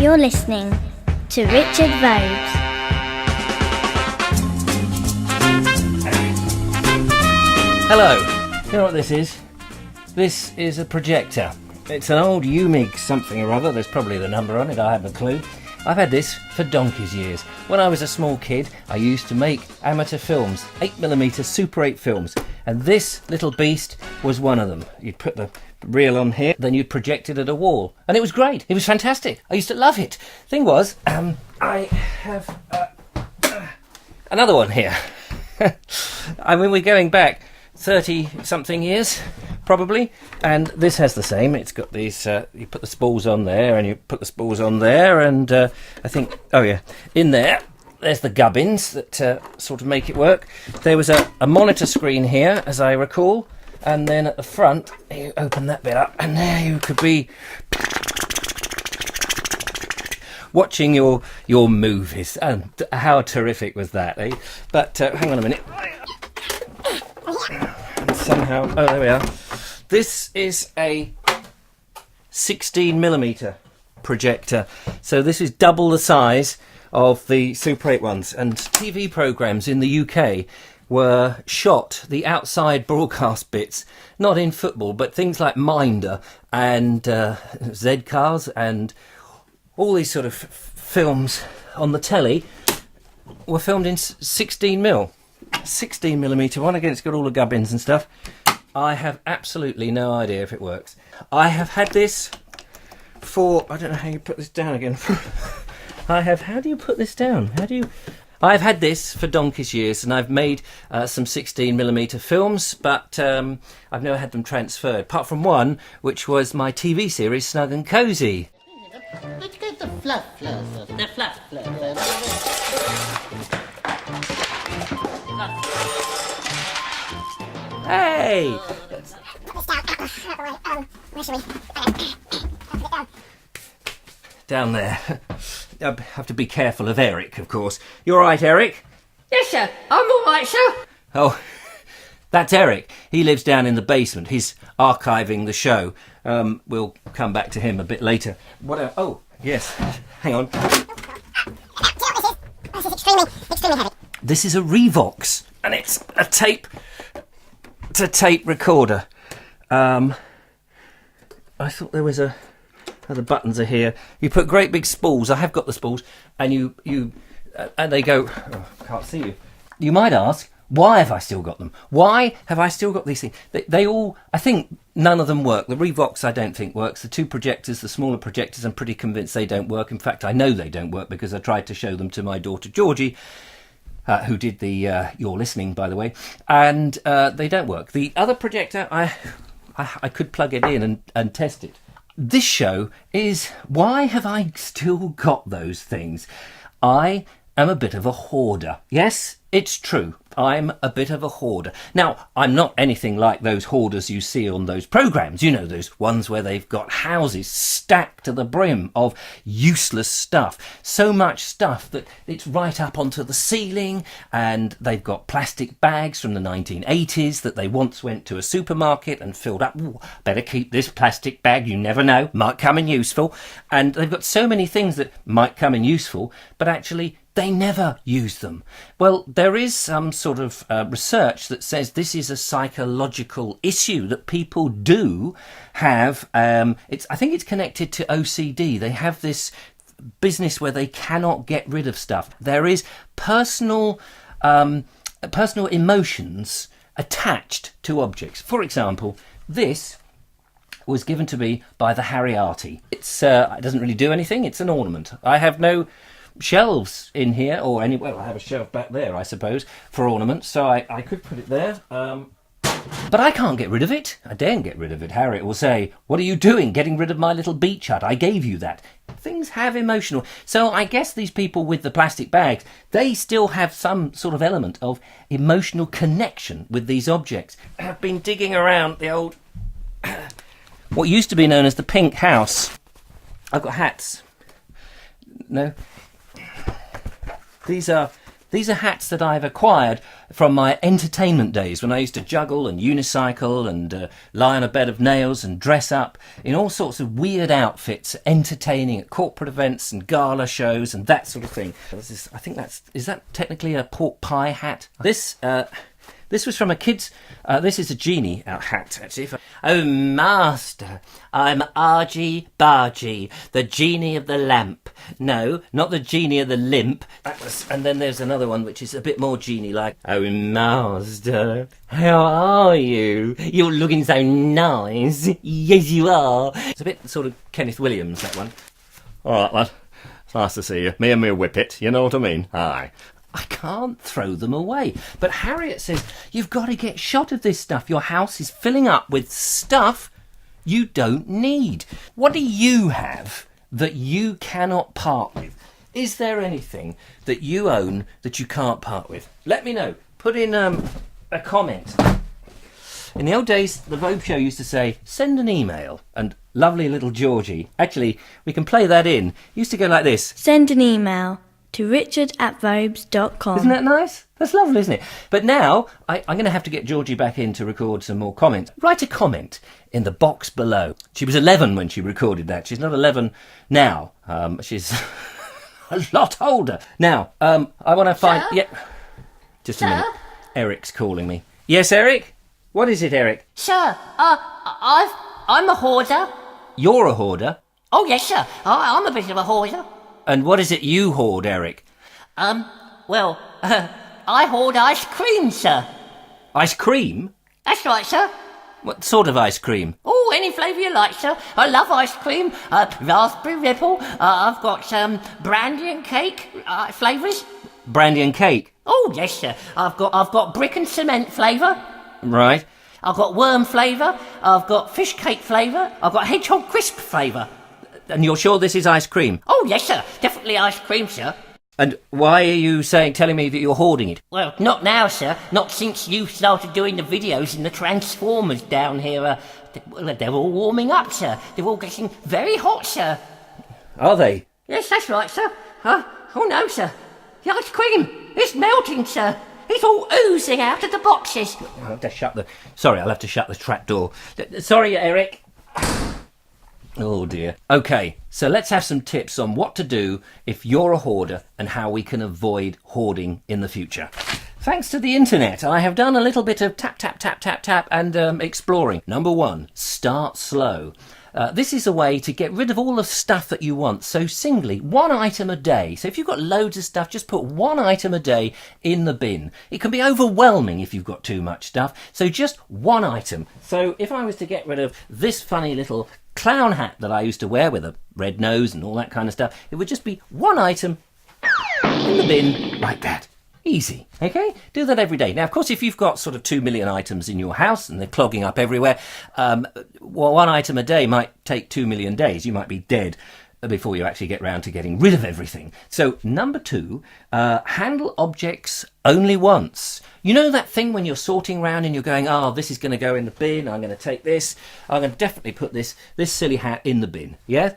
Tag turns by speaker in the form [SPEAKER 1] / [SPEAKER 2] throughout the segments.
[SPEAKER 1] You're listening to Richard Vobes.
[SPEAKER 2] Hello, you know what this is? This is a projector. It's an old UMIG something or other, there's probably the number on it, I haven't a clue. I've had this for donkey's years. When I was a small kid, I used to make amateur films, 8mm Super 8 films, and this little beast was one of them. You'd put the reel on here, then you'd project it at a wall, and it was great, it was fantastic, I used to love it. Thing was, I have another one here. I mean, we're going back 30-something years, probably, and this has the same. It's got these, you put the spools on there, and you put the spools on there, and I think, oh yeah, in there's the gubbins that sort of make it work. There was a monitor screen here, as I recall, and then at the front, you open that bit up, and there you could be watching your movies. And how terrific was that, eh? But hang on a minute. And somehow, oh, there we are. This is a 16mm projector. So this is double the size of the Super 8 ones. And TV programmes in the UK were shot, the outside broadcast bits, not in football, but things like Minder and Z-Cars and all these sort of films on the telly were filmed in 16mm. 16mm one. Again, it's got all the gubbins and stuff. I have absolutely no idea if it works. I have had this for, I don't know how you put this down again. How do you put this down? I've had this for donkey's years, and I've made some 16mm films, but I've never had them transferred, apart from one, which was my TV series, Snug and Cozy.
[SPEAKER 3] Let's get the fluff fluff. The fluff fluff.
[SPEAKER 2] Hey! Down there. I have to be careful of Eric, of course. You all right, Eric?
[SPEAKER 3] Yes, sir. I'm all right, sir.
[SPEAKER 2] Oh, that's Eric. He lives down in the basement. He's archiving the show. We'll come back to him a bit later. Oh, yes. Hang on.
[SPEAKER 4] This is extremely heavy.
[SPEAKER 2] This is a Revox, and it's a tape. It's a tape recorder. I thought there was the buttons are here. You put great big spools. I have got the spools, and and they go. Oh, I can't see you. You might ask, why have I still got them? Why have I still got these things? They all, I think none of them work. The Revox I don't think works. The two projectors, the smaller projectors, I'm pretty convinced they don't work. In fact, I know they don't work because I tried to show them to my daughter Georgie, who did the You're Listening, by the way, and they don't work. The other projector, I could plug it in and test it. This show is, why have I still got those things? I am a bit of a hoarder. Yes, it's true. I'm a bit of a hoarder. Now, I'm not anything like those hoarders you see on those programmes. You know, those ones where they've got houses stacked to the brim of useless stuff. So much stuff that it's right up onto the ceiling, and they've got plastic bags from the 1980s that they once went to a supermarket and filled up. Ooh, better keep this plastic bag, you never know, might come in useful. And they've got so many things that might come in useful, but actually they never use them. Well, there is some sort of research that says this is a psychological issue that people do have. I think it's connected to OCD. They have this business where they cannot get rid of stuff. There is personal emotions attached to objects. For example, this was given to me by the Harriati. It doesn't really do anything. It's an ornament. I have no shelves in here or anywhere. I have a shelf back there, I suppose, for ornaments, so I could put it there, but I can't get rid of it. I daren't get rid of it. Harriet will say, what are you doing getting rid of my little beach hut? I gave you that. Things have emotional, so I guess these people with the plastic bags, they still have some sort of element of emotional connection with these objects. I've been digging around the old what used to be known as the pink house. I've got hats. No, these are These are hats that I've acquired from my entertainment days when I used to juggle and unicycle and lie on a bed of nails and dress up in all sorts of weird outfits, entertaining at corporate events and gala shows and that sort of thing. I think is that technically a pork pie hat? This was from a kid's... this is a genie hat, actually. Oh, master, I'm Argy Bargy, the genie of the lamp. No, not the genie of the limp. And then there's another one which is a bit more genie-like. Oh, master, how are you? You're looking so nice. Yes, you are. It's a bit sort of Kenneth Williams, that one.
[SPEAKER 4] All right, lad. It's nice to see you. Me and me whippet, you know what I mean? Aye.
[SPEAKER 2] I can't throw them away. But Harriet says, you've got to get shot of this stuff. Your house is filling up with stuff you don't need. What do you have that you cannot part with? Is there anything that you own that you can't part with? Let me know. Put in a comment. In the old days, the Vobes show used to say, send an email. And lovely little Georgie, actually, we can play that in, used to go like this.
[SPEAKER 1] Send an email to richard@vobes.com.
[SPEAKER 2] Isn't that nice? That's lovely, isn't it? But now, I'm going to have to get Georgie back in to record some more comments. Write a comment in the box below. She was 11 when she recorded that. She's not 11 now. She's a lot older. Now, I want to find...
[SPEAKER 3] Sir?
[SPEAKER 2] Yeah, just a minute. Eric's calling me. Yes, Eric? What is it, Eric?
[SPEAKER 3] Sir, I'm a hoarder.
[SPEAKER 2] You're a hoarder.
[SPEAKER 3] Oh, yes, sir. I'm a bit of a hoarder.
[SPEAKER 2] And what is it you hoard, Eric?
[SPEAKER 3] Well, I hoard ice cream, sir.
[SPEAKER 2] Ice cream?
[SPEAKER 3] That's right, sir.
[SPEAKER 2] What sort of ice cream?
[SPEAKER 3] Oh, any flavour you like, sir. I love ice cream. Raspberry ripple. I've got brandy and cake flavours.
[SPEAKER 2] Brandy and cake?
[SPEAKER 3] Oh, yes, sir. I've got brick and cement flavour.
[SPEAKER 2] Right.
[SPEAKER 3] I've got worm flavour. I've got fish cake flavour. I've got hedgehog crisp flavour.
[SPEAKER 2] And you're sure this is ice cream?
[SPEAKER 3] Oh, yes, sir. Definitely ice cream, sir.
[SPEAKER 2] And why are you telling me that you're hoarding it?
[SPEAKER 3] Well, not now, sir. Not since you started doing the videos in the Transformers down here. They're all warming up, sir. They're all getting very hot, sir.
[SPEAKER 2] Are they?
[SPEAKER 3] Yes, that's right, sir. Huh? Oh, no, sir. The ice cream, it's melting, sir. It's all oozing out of the boxes.
[SPEAKER 2] I'll have to shut the... Sorry, I'll have to shut the trap door. Sorry, Eric. Oh dear. Okay, so let's have some tips on what to do if you're a hoarder and how we can avoid hoarding in the future. Thanks to the internet, I have done a little bit of tap, tap, tap, tap, tap and exploring. Number 1, start slow. This is a way to get rid of all the stuff that you want. So singly, 1 item a day. So if you've got loads of stuff, just put 1 item a day in the bin. It can be overwhelming if you've got too much stuff. So just 1 item. So if I was to get rid of this funny little clown hat that I used to wear with a red nose and all that kind of stuff, it would just be 1 item in the bin like that. Easy, okay? Do that every day. Now, of course, if you've got sort of 2 million items in your house and they're clogging up everywhere, 1 item a day might take 2 million days. You might be dead before you actually get round to getting rid of everything. So, number 2, handle objects only once. You know that thing when you're sorting around and you're going, oh, this is going to go in the bin, I'm going to take this, I'm going to definitely put this silly hat in the bin, yeah?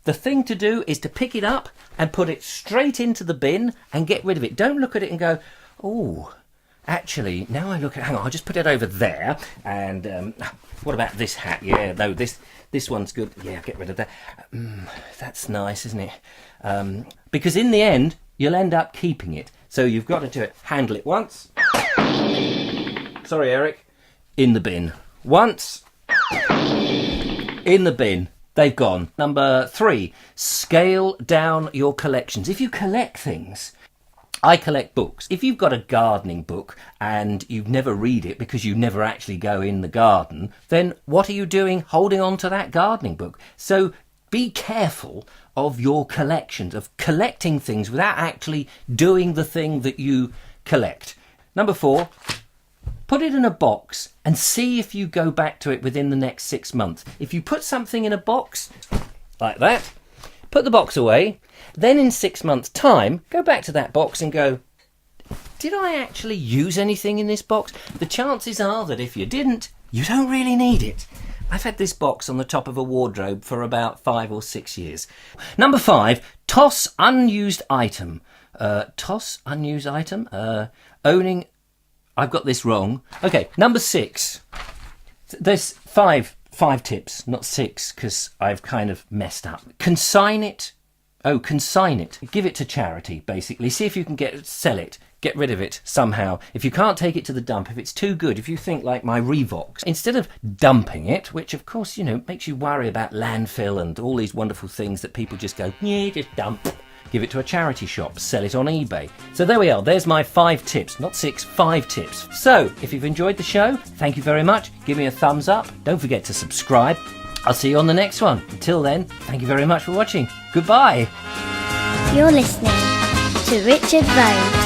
[SPEAKER 2] The thing to do is to pick it up and put it straight into the bin and get rid of it. Don't look at it and go, oh, actually, now I look at... Hang on, I'll just put it over there. And what about this hat? Yeah, no, this one's good. Yeah, get rid of that. That's nice, isn't it? Because in the end, you'll end up keeping it. So you've got to do it. Handle it once. Sorry, Eric. In the bin. Once. In the bin. They've gone. Number 3, scale down your collections. If you collect things, I collect books. If you've got a gardening book and you never read it because you never actually go in the garden, then what are you doing holding on to that gardening book? So be careful of your collections, of collecting things without actually doing the thing that you collect. Number 4, put it in a box and see if you go back to it within the next 6 months. If you put something in a box like that, put the box away, then in 6 months' time, go back to that box and go, did I actually use anything in this box? The chances are that if you didn't, you don't really need it. I've had this box on the top of a wardrobe for about 5 or 6 years. Number 5, toss unused item. Toss, unused item. Owning, I've got this wrong. Okay, number 6. There's five tips, not 6, because I've kind of messed up. Consign it. Oh, consign it. Give it to charity, basically. See if you can sell it. Get rid of it somehow. If you can't take it to the dump, if it's too good, if you think like my Revox, instead of dumping it, which of course, makes you worry about landfill and all these wonderful things that people just go, yeah, just dump. Give it to a charity shop, sell it on eBay. So there we are, there's my 5 tips, not 6, 5 tips. So, if you've enjoyed the show, thank you very much. Give me a thumbs up. Don't forget to subscribe. I'll see you on the next one. Until then, thank you very much for watching. Goodbye.
[SPEAKER 1] You're listening to Richard Vobes.